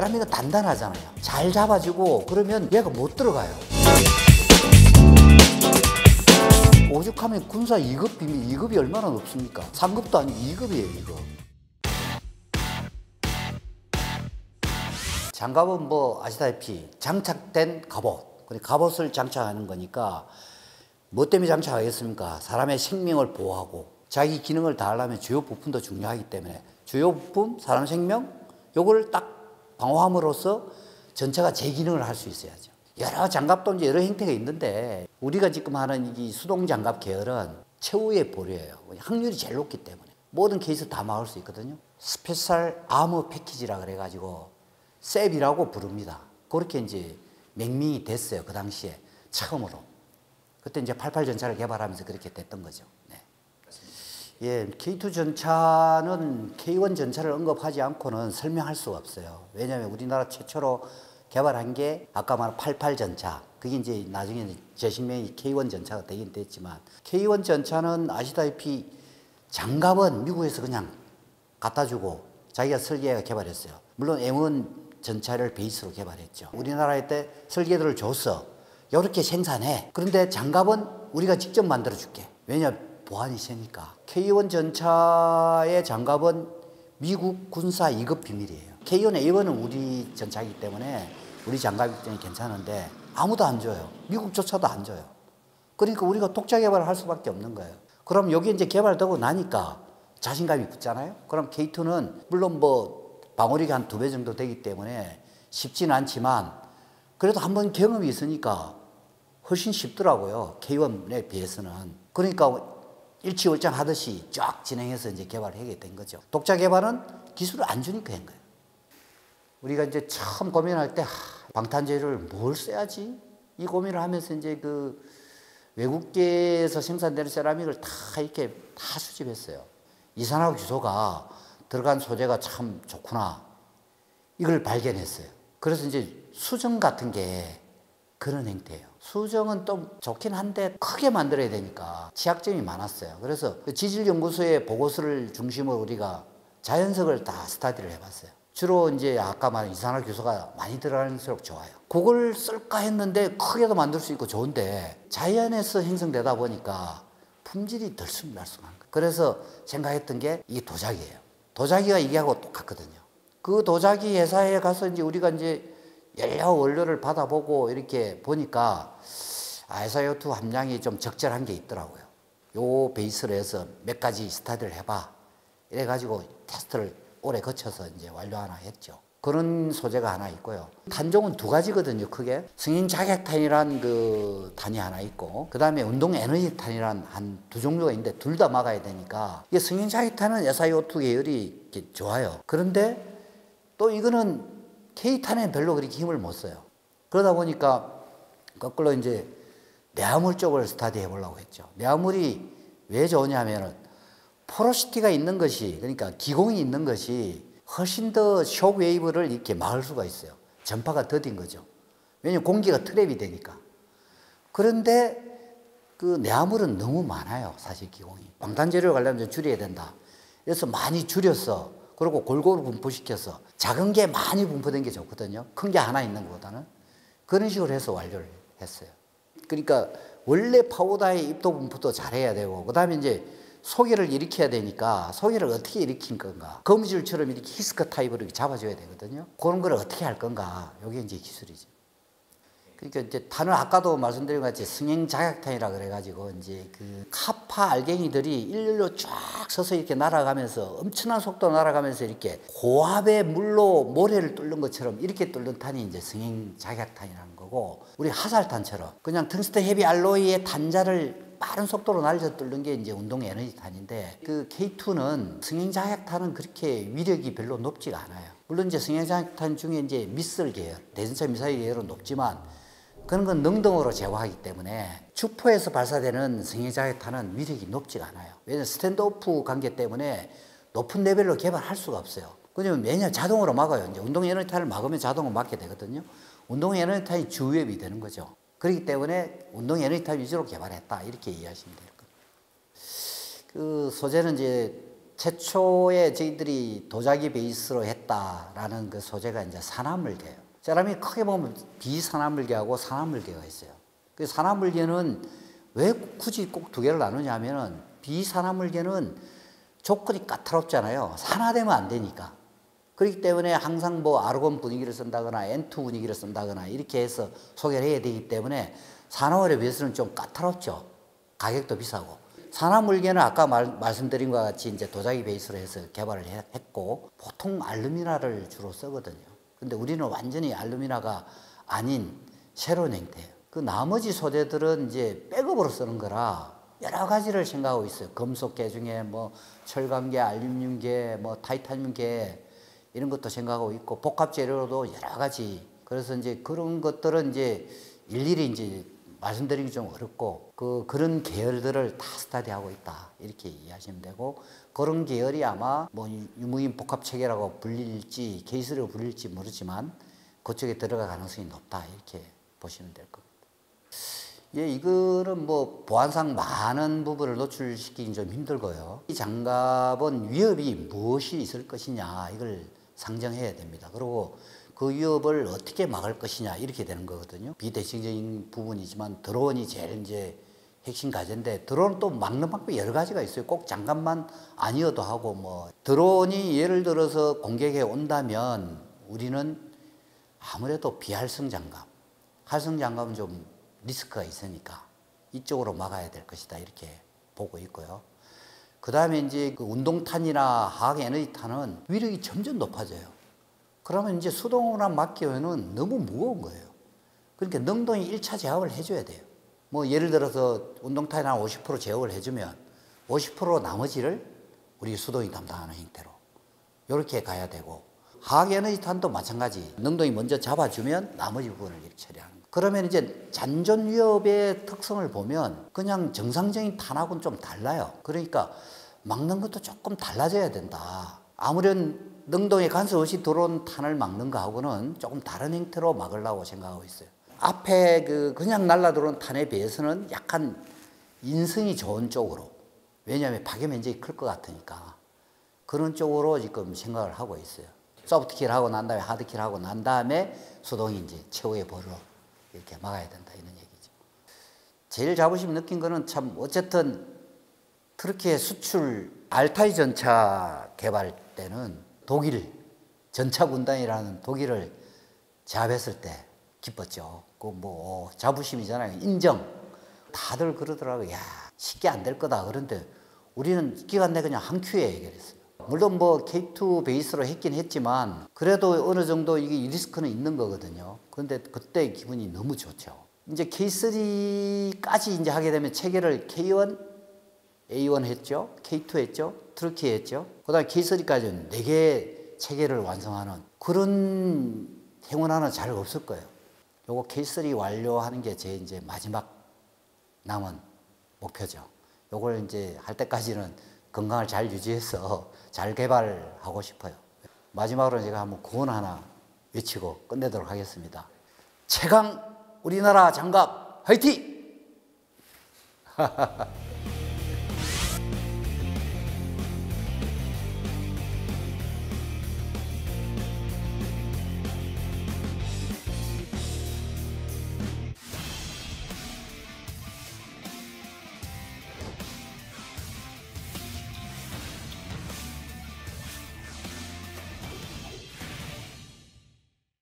세라믹은 단단하잖아요. 잘 잡아주고 그러면 얘가 못 들어가요. 오죽하면 군사 2급 비밀, 2급이 얼마나 높습니까? 3급도 아니고 2급이에요, 이거. 장갑은 뭐 아시다시피 장착된 갑옷, 갑옷을 장착하는 거니까 뭐 때문에 장착하겠습니까? 사람의 생명을 보호하고 자기 기능을 다하려면 주요 부품도 중요하기 때문에 주요 부품, 사람 생명, 요걸 딱 방어함으로써 전체가 제 기능을 할 수 있어야죠. 여러 장갑도 이제 여러 형태가 있는데 우리가 지금 하는 이 수동 장갑 계열은 최후의 보류예요. 확률이 제일 높기 때문에 모든 케이스 다 막을 수 있거든요. 스페셜 아머 패키지라 그래가지고 셉이라고 부릅니다. 그렇게 이제 명명이 됐어요. 그 당시에 처음으로. 그때 이제 88 전차를 개발하면서 그렇게 됐던 거죠. 네. 예, K2 전차는 K1 전차를 언급하지 않고는 설명할 수가 없어요. 왜냐하면 우리나라 최초로 개발한 게 아까 말한 88 전차. 그게 이제 나중에 제식명이 K1 전차가 되긴 됐지만 K1 전차는 아시다시피 장갑은 미국에서 그냥 갖다 주고 자기가 설계해서 개발했어요. 물론 M1 전차를 베이스로 개발했죠. 우리나라에 때 설계도를 줬어. 이렇게 생산해. 그런데 장갑은 우리가 직접 만들어 줄게. 왜냐? 보안이 세니까. K1 전차의 장갑은 미국 군사 2급 비밀이에요. K1, A1은 우리 전차이기 때문에 우리 장갑이 괜찮은데 아무도 안 줘요. 미국조차도 안 줘요. 그러니까 우리가 독자 개발을 할 수밖에 없는 거예요. 그럼 여기 이제 개발되고 나니까 자신감이 붙잖아요. 그럼 K2는 물론 뭐 방어력이 한 2배 정도 되기 때문에 쉽지는 않지만 그래도 한번 경험이 있으니까 훨씬 쉽더라고요. K1에 비해서는. 그러니까 일치월장 하듯이 쫙 진행해서 이제 개발하게 된 거죠. 독자 개발은 기술을 안 주니까 한 거예요. 우리가 이제 처음 고민할 때 방탄재료를 뭘 써야지? 이 고민을 하면서 이제 그 외국계에서 생산되는 세라믹을 다 이렇게 다 수집했어요. 이산화탄소 규소가 들어간 소재가 참 좋구나. 이걸 발견했어요. 그래서 이제 수정 같은 게 그런 형태예요. 수정은 좀 좋긴 한데 크게 만들어야 되니까 취약점이 많았어요. 그래서 지질연구소의 보고서를 중심으로 우리가 자연석을 다 스타디를 해봤어요. 주로 이제 아까 말한 이산화탄소 규소가 많이 들어갈수록 좋아요. 그걸 쓸까 했는데 크게도 만들 수 있고 좋은데 자연에서 형성되다 보니까 품질이 들쑥날쑥한 거예요. 그래서 생각했던 게 이게 도자기예요. 도자기가 이게하고 똑같거든요. 그 도자기 회사에 가서 이제 우리가 이제 여러 원료를 받아보고 이렇게 보니까 SiO2 함량이 좀 적절한 게 있더라고요. 요 베이스로 해서 몇 가지 스타디를 해봐. 이래가지고 테스트를 오래 거쳐서 이제 완료 하나 했죠. 그런 소재가 하나 있고요. 탄종은 2가지거든요, 크게. 승인 자객탄이란 그 탄이 하나 있고, 그 다음에 운동 에너지 탄이란 한 2종류가 있는데 둘 다 막아야 되니까, 이게 승인 자객탄은 SiO2 계열이 이렇게 좋아요. 그런데 또 이거는 K탄에 별로 그렇게 힘을 못 써요. 그러다 보니까 거꾸로 이제 내화물 쪽을 스타디 해보려고 했죠. 내화물이 왜 좋으냐면은 포로시티가 있는 것이, 그러니까 기공이 있는 것이 훨씬 더 쇼크웨이브를 이렇게 막을 수가 있어요. 전파가 더딘 거죠. 왜냐면 공기가 트랩이 되니까. 그런데 그 내화물은 너무 많아요, 사실 기공이. 방탄재료 관련해서 줄여야 된다. 그래서 많이 줄였어. 그리고 골고루 분포시켜서 작은 게 많이 분포된 게 좋거든요. 큰 게 하나 있는 것보다는. 그런 식으로 해서 완료를 했어요. 그러니까 원래 파우더의 입도 분포도 잘해야 되고, 그 다음에 이제 소개를 일으켜야 되니까 소개를 어떻게 일으킨 건가. 거미줄처럼 이렇게 히스크 타입으로 이렇게 잡아줘야 되거든요. 그런 걸 어떻게 할 건가. 이게 이제 기술이죠. 그러니까 이제 탄을 아까도 말씀드린 것 같이 승행 자격탄이라 그래가지고 이제 그 카파 알갱이들이 일렬로 쫙 서서 이렇게 날아가면서 엄청난 속도로 날아가면서 이렇게 고압의 물로 모래를 뚫는 것처럼 이렇게 뚫는 탄이 이제 승행 자격탄이라는 거고, 우리 화살탄처럼 그냥 텅스텐 헤비 알로이의 단자를 빠른 속도로 날려 뚫는 게 이제 운동 에너지 탄인데, 그 K2는 승행 자격탄은 그렇게 위력이 별로 높지가 않아요. 물론 이제 승행 자격탄 중에 이제 미슬 계열, 대전차 미사일 계열은 높지만 그런 건 능동으로 제어하기 때문에 주포에서 발사되는 승행 자격탄은 위력이 높지가 않아요. 왜냐하면 스탠드오프 관계 때문에 높은 레벨로 개발할 수가 없어요. 왜냐면 매년 자동으로 막아요. 이제 운동 에너지탄을 막으면 자동으로 막게 되거든요. 운동 에너지탄이 주웹이 되는 거죠. 그렇기 때문에 운동 에너지탄 위주로 개발했다, 이렇게 이해하시면 될 겁니다. 그 소재는 이제 최초에 저희들이 도자기 베이스로 했다라는 그 소재가 이제 산화물개예요. 사람이 크게 보면 비산화물개하고 산화물개가 있어요. 그 산화물개는 왜 굳이 꼭 두 개를 나누냐 하면은 비산화물개는 조건이 까다롭잖아요. 산화되면 안 되니까. 그렇기 때문에 항상 뭐 아르곤 분위기를 쓴다거나 N2 분위기를 쓴다거나 이렇게 해서 소개를 해야 되기 때문에 산화물에 비해서는 좀 까다롭죠. 가격도 비싸고. 산화물개는 아까 말씀드린 것과 같이 이제 도자기 베이스로 해서 개발을 했고 보통 알루미나를 주로 쓰거든요. 근데 우리는 완전히 알루미나가 아닌 새로운 형태예요. 그 나머지 소재들은 이제 백업으로 쓰는 거라 여러 가지를 생각하고 있어요. 금속계 중에 뭐 철강계, 알루미늄계, 뭐 타이타늄계 이런 것도 생각하고 있고 복합 재료로도 여러 가지. 그래서 이제 그런 것들은 이제 일일이 이제 말씀드리기 좀 어렵고 그런 계열들을 다 스타디하고 있다 이렇게 이해하시면 되고 그런 계열이 아마 뭐 유무인 복합 체계라고 불릴지 케이스로 불릴지 모르지만 그쪽에 들어갈 가능성이 높다 이렇게 보시면 될 겁니다. 예, 이거는 뭐 보안상 많은 부분을 노출시키긴 좀 힘들고요. 이 장갑은 위협이 무엇이 있을 것이냐 이걸 상정해야 됩니다. 그리고 그 위협을 어떻게 막을 것이냐 이렇게 되는 거거든요. 비대칭적인 부분이지만 드론이 제일 이제 핵심 과제인데 드론은 또 막는 방법이 여러 가지가 있어요. 꼭 장갑만 아니어도 하고 뭐 드론이 예를 들어서 공격에 온다면 우리는 아무래도 비활성 장갑, 활성 장갑은 좀 리스크가 있으니까 이쪽으로 막아야 될 것이다 이렇게 보고 있고요. 그 다음에 이제 그 운동탄이나 화학 에너지 탄은 위력이 점점 높아져요. 그러면 이제 수동으로 막기에는 너무 무거운 거예요. 그러니까 능동이 1차 제압을 해줘야 돼요. 뭐 예를 들어서 운동탄이나 50% 제압을 해주면 50% 나머지를 우리 수동이 담당하는 형태로 이렇게 가야 되고 화학 에너지 탄도 마찬가지. 능동이 먼저 잡아주면 나머지 부분을 이렇게 처리하는 거예요. 그러면 이제 잔존 위협의 특성을 보면 그냥 정상적인 탄하고는 좀 달라요. 그러니까 막는 것도 조금 달라져야 된다. 아무런 능동에 간섭 없이 들어온 탄을 막는 거하고는 조금 다른 형태로 막으려고 생각하고 있어요. 앞에 그냥 날라 들어온 탄에 비해서는 약간 인성이 좋은 쪽으로, 왜냐하면 파괴 면적이 클 것 같으니까 그런 쪽으로 지금 생각을 하고 있어요. 소프트킬 하고 난 다음에 하드킬 하고 난 다음에 수동이 이제 최후의 보루로 이렇게 막아야 된다 이런 얘기죠. 제일 자부심 느낀 거는 참 어쨌든 트르키에 수출 알타이 전차 개발 때는 독일 전차군단이라는 독일을 제압했을 때 기뻤죠. 그 뭐 자부심이잖아요. 인정. 다들 그러더라고요. 야, 쉽게 안 될 거다. 그런데 우리는 기간 내 그냥 한 큐에 해결했어요. 물론 뭐 K2 베이스로 했긴 했지만 그래도 어느 정도 이게 리스크는 있는 거거든요. 그런데 그때 기분이 너무 좋죠. 이제 K3까지 이제 하게 되면 체계를 K1, A1 했죠. K2 했죠. 트르키에 했죠. 그 다음에 K3까지는 4개의 체계를 완성하는 그런 행운하는 잘 없을 거예요. 요거 K3 완료하는 게 제 이제 마지막 남은 목표죠. 요걸 이제 할 때까지는 건강을 잘 유지해서 잘 개발하고 싶어요. 마지막으로 제가 한번 구원 하나 외치고 끝내도록 하겠습니다. 최강 우리나라 장갑 화이팅!